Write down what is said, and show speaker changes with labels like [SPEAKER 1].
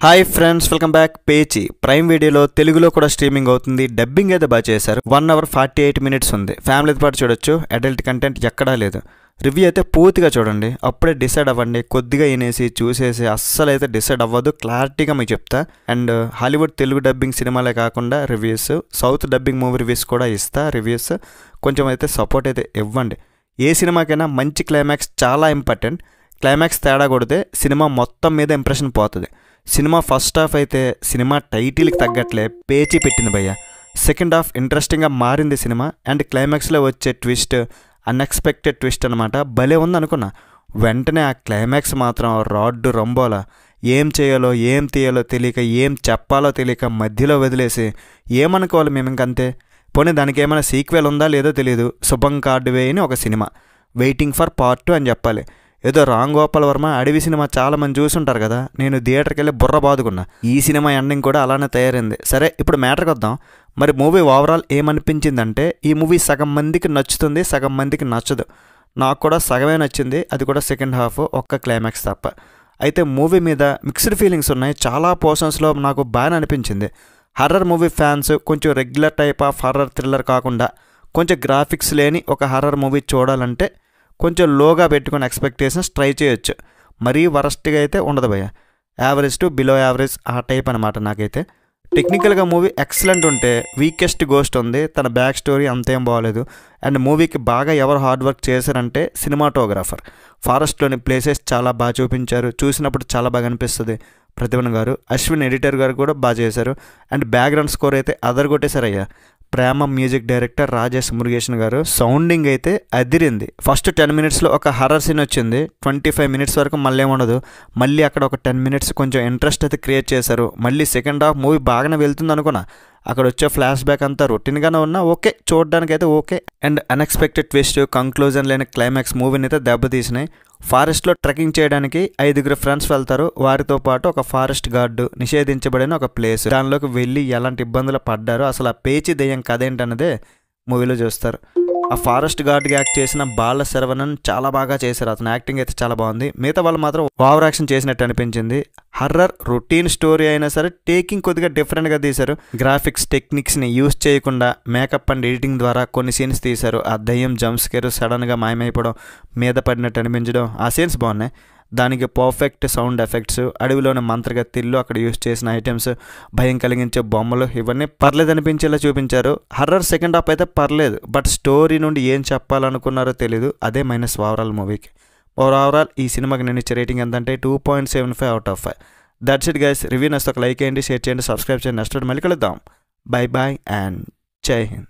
[SPEAKER 1] Hi friends, welcome back. పేచి Prime వీడియోలో తెలుగులో కూడా స్ట్రీమింగ్ అవుతుంది. డబ్బింగ్ అయితే బాగా చేశారు. 1 hour 48 minutes ఉంది. ఫ్యామిలీతో పాటు చూడొచ్చు. అడల్ట్ కంటెంట్ ఎక్కడా లేదు. రివ్యూ అయితే పూర్తిగా చూడండి, అప్పుడే డిసైడ్ అవ్వండి. కొద్దిగా వినేసి చూసేసి అస్సలు అయితే డిసైడ్ అవ్వదు. క్లారిటీగా మీకు చెప్తా. అండ్ హాలీవుడ్ తెలుగు డబ్బింగ్ సినిమాలే కాకుండా reviews, south dubbing movie reviews కూడా ఇస్తా. రివ్యూస్ కొంచెం అయితే సపోర్ట్ అయితే ఇవ్వండి. ఏ సినిమాకైనా మంచి క్లైమాక్స్ చాలా ఇంపార్టెంట్. క్లైమాక్స్ తేడా కొడితే సినిమా మొత్తం మీద ఇంప్రెషన్ పోతుంది. సినిమా ఫస్ట్ హాఫ్ అయితే సినిమా టైటిల్కి తగ్గట్లే పేచి పెట్టింది భయ్య. సెకండ్ హాఫ్ ఇంట్రెస్టింగ్గా మారింది సినిమా. అండ్ క్లైమాక్స్లో వచ్చే ట్విస్ట్ అన్ఎక్స్పెక్టెడ్ ట్విస్ట్ అనమాట. భలే ఉంది అనుకున్నా. వెంటనే ఆ క్లైమాక్స్ మాత్రం రాడ్డు రంబోలా. ఏం చేయాలో ఏం తీయాలో తెలియక, ఏం చెప్పాలో తెలియక మధ్యలో వదిలేసి ఏమనుకోవాలి మేము ఇంకంతే. పోనీ దానికి ఏమైనా సీక్వెల్ ఉందా లేదో తెలియదు. శుభం కార్డువే అని ఒక సినిమా, వెయిటింగ్ ఫర్ పార్ట్ 2 అని చెప్పాలి. ఏదో రామ్ గోపాల్ వర్మ అడవి సినిమా చాలామంది చూసుంటారు కదా. నేను థియేటర్కి వెళ్ళి బుర్ర బాదుకున్నా. ఈ సినిమా ఎండింగ్ కూడా అలానే తయారైంది. సరే, ఇప్పుడు మ్యాటర్కి వద్దాం. మరి మూవీ ఓవరాల్ ఏమనిపించిందంటే, ఈ మూవీ సగం మందికి నచ్చుతుంది, సగం మందికి నచ్చదు. నాకు కూడా సగమే నచ్చింది, అది కూడా సెకండ్ హాఫ్, ఒక్క క్లైమాక్స్ తప్ప. అయితే మూవీ మీద మిక్స్డ్ ఫీలింగ్స్ ఉన్నాయి. చాలా పోర్షన్స్లో నాకు బాగా అనిపించింది. హర్రర్ మూవీ ఫ్యాన్స్ కొంచెం regular type of horror thriller కాకుండా కొంచెం గ్రాఫిక్స్ లేని ఒక హర్రర్ మూవీ చూడాలంటే కొంచెం లోగా పెట్టుకుని ఎక్స్పెక్టేషన్స్ ట్రై చేయొచ్చు. మరీ వరస్ట్గా అయితే ఉండదు భయ్య. యావరేజ్ టు బిలో యావరేజ్ ఆ టైప్ అనమాట. నాకైతే టెక్నికల్గా మూవీ ఎక్సలెంట్ ఉంటే, వీకెస్ట్ గోస్ట్ ఉంది. తన బ్యాక్ స్టోరీ అంతేం బాగోలేదు. అండ్ మూవీకి బాగా ఎవరు హార్డ్ వర్క్ చేశారంటే సినిమాటోగ్రాఫర్. ఫారెస్ట్లోని ప్లేసెస్ చాలా బాగా చూపించారు. చూసినప్పుడు చాలా బాగా అనిపిస్తుంది. ప్రతిభన్ గారు, అశ్విన్ ఎడిటర్ గారు కూడా బాగా చేశారు. అండ్ బ్యాక్గ్రౌండ్ స్కోర్ అయితే అదరగొట్టేశారయ్యా. ప్రేమ మ్యూజిక్ డైరెక్టర్ రాజేష్ మురుగేషన్ గారు. సౌండింగ్ అయితే అదిరింది. ఫస్ట్ 10 minutesలో ఒక హర్రర్ సీన్ వచ్చింది. 25 minutes వరకు మళ్ళీ ఏముండదు. మళ్ళీ అక్కడ ఒక 10 minutes కొంచెం ఇంట్రెస్ట్ అయితే క్రియేట్ చేశారు. మళ్ళీ సెకండ్ హాఫ్ మూవీ బాగానే వెళ్తుంది అనుకున్నా. అక్కడ వచ్చే ఫ్లాష్ బ్యాక్ అంతా రొటీన్గానే ఉన్నా ఓకే, చూడడానికైతే okay. And unexpected twist, conclusion లేని క్లైమాక్స్ మూవీని అయితే దెబ్బతీసినాయి. ఫారెస్ట్లో ట్రెక్కింగ్ చేయడానికి 5 ఫ్రెండ్స్ వెళ్తారు. వారితో పాటు ఒక ఫారెస్ట్ గార్డు, నిషేధించబడిన ఒక ప్లేస్. దానిలోకి వెళ్ళి ఎలాంటి ఇబ్బందులు పడ్డారో, అసలు ఆ పేచి దెయ్యం కథ ఏంటన్నదే మూవీలో చూస్తారు. ఆ ఫారెస్ట్ గార్డ్కి యాక్ట్ చేసిన బాల శరవణన్ చాలా బాగా చేశారు. అతని యాక్టింగ్ అయితే చాలా బాగుంది. మిగతా వాళ్ళు మాత్రం ఓవర్ యాక్షన్ చేసినట్టు అనిపించింది. హర్రర్ రొటీన్ స్టోరీ అయినా సరే టేకింగ్ కొద్దిగా డిఫరెంట్గా తీశారు. గ్రాఫిక్స్ టెక్నిక్స్ని యూజ్ చేయకుండా మేకప్ అండ్ ఎడిటింగ్ ద్వారా కొన్ని సీన్స్ తీశారు. ఆ దయ్యం జంప్ స్కేర్ సడన్గా మాయమైపోవడం, మీద పడినట్టు అనిపించడం, ఆ సీన్స్ బాగున్నాయి. దానికి పర్ఫెక్ట్ సౌండ్ ఎఫెక్ట్స్, అడవిలోని మంత్రగతిళ్ళు, అక్కడ యూజ్ చేసిన ఐటమ్స్, భయం కలిగించే బొమ్మలు, ఇవన్నీ పర్లేదు అనిపించేలా చూపించారు. హర్రర్ సెకండ్ హాఫ్ అయితే పర్లేదు, బట్ స్టోరీ నుండి ఏం చెప్పాలనుకున్నారో తెలీదు. అదే మైనస్ ఓవరాల్ మూవీకి. ఓవరాల్ ఈ సినిమాకి నేను ఇచ్చే రేటింగ్ ఎంతంటే 2.75 out of 5. That's it guys. Review నచ్చితే ఒక లైక్ చేయండి, షేర్ చేయండి, సబ్స్క్రైబ్ చేయండి. నెక్స్ట్ మళ్ళీ కలుద్దాం. బై బాయ్ అండ్ జై హింద్.